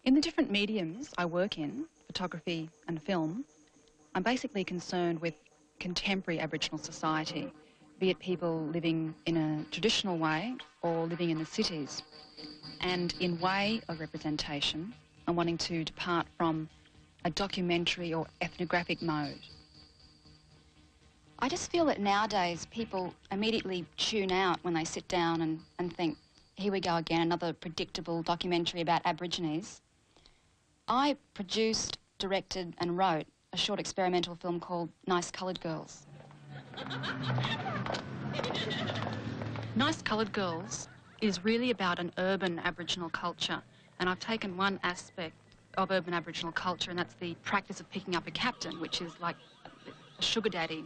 In the different mediums I work in, photography and film, I'm basically concerned with contemporary Aboriginal society, be it people living in a traditional way or living in the cities. And in way of representation, I'm wanting to depart from a documentary or ethnographic mode. I just feel that nowadays people immediately tune out when they sit down and think, here we go again, another predictable documentary about Aborigines. I produced, directed and wrote a short experimental film called Nice Coloured Girls. Nice Coloured Girls is really about an urban Aboriginal culture, and I've taken one aspect of urban Aboriginal culture, and that's the practice of picking up a captain, which is like a sugar daddy.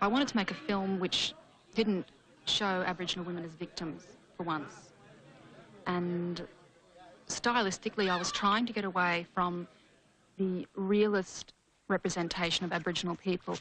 I wanted to make a film which didn't show Aboriginal women as victims for once. And stylistically, I was trying to get away from the realist representation of Aboriginal people.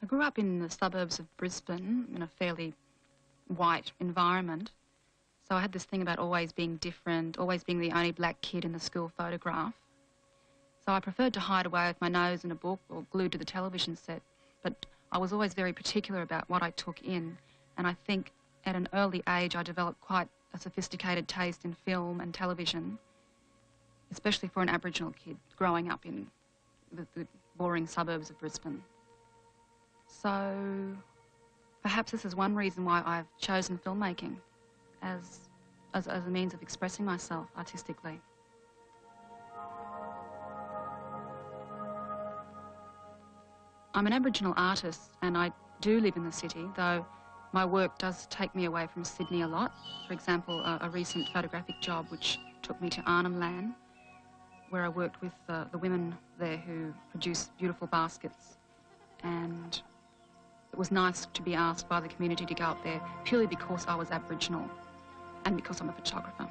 I grew up in the suburbs of Brisbane in a fairly white environment, so I had this thing about always being different, always being the only black kid in the school photograph. So I preferred to hide away with my nose in a book or glued to the television set, but I was always very particular about what I took in, and I think at an early age I developed quite a sophisticated taste in film and television, especially for an Aboriginal kid growing up in the boring suburbs of Brisbane. So perhaps this is one reason why I've chosen filmmaking as a means of expressing myself artistically. I'm an Aboriginal artist and I do live in the city, though my work does take me away from Sydney a lot. For example, a recent photographic job which took me to Arnhem Land, where I worked with the women there who produce beautiful baskets. And it was nice to be asked by the community to go up there purely because I was Aboriginal and because I'm a photographer.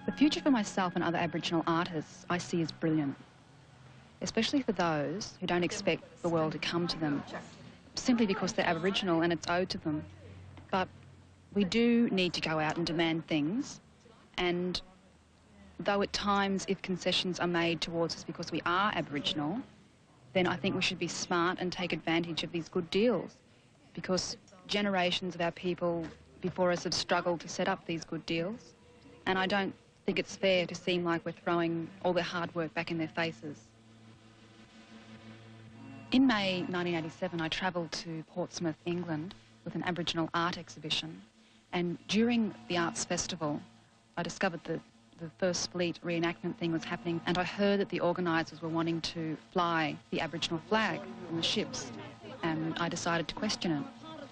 The future for myself and other Aboriginal artists I see as brilliant, especially for those who don't expect the world to come to them simply because they're Aboriginal and it's owed to them. But we do need to go out and demand things, and though at times if concessions are made towards us because we are Aboriginal, then I think we should be smart and take advantage of these good deals, because generations of our people before us have struggled to set up these good deals, and I don't think it's fair to seem like we're throwing all their hard work back in their faces. In May 1987, I travelled to Portsmouth, England, with an Aboriginal art exhibition, and during the arts festival, I discovered that the First Fleet reenactment thing was happening, and I heard that the organisers were wanting to fly the Aboriginal flag from the ships, and I decided to question it.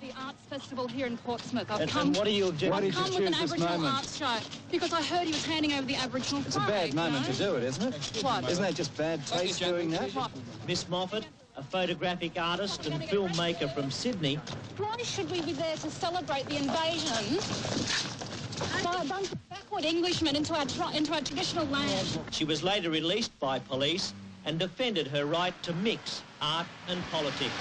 The arts festival here in Portsmouth. I've come with an Aboriginal arts show because I heard he was handing over the Aboriginal flag. It's a bad moment to do it, isn't it? What? Isn't that just bad taste doing that? What? Miss Moffatt, a photographic artist and filmmaker from Sydney. Why should we be there to celebrate the invasion by a bunch of backward Englishmen into our traditional land? She was later released by police and defended her right to mix art and politics.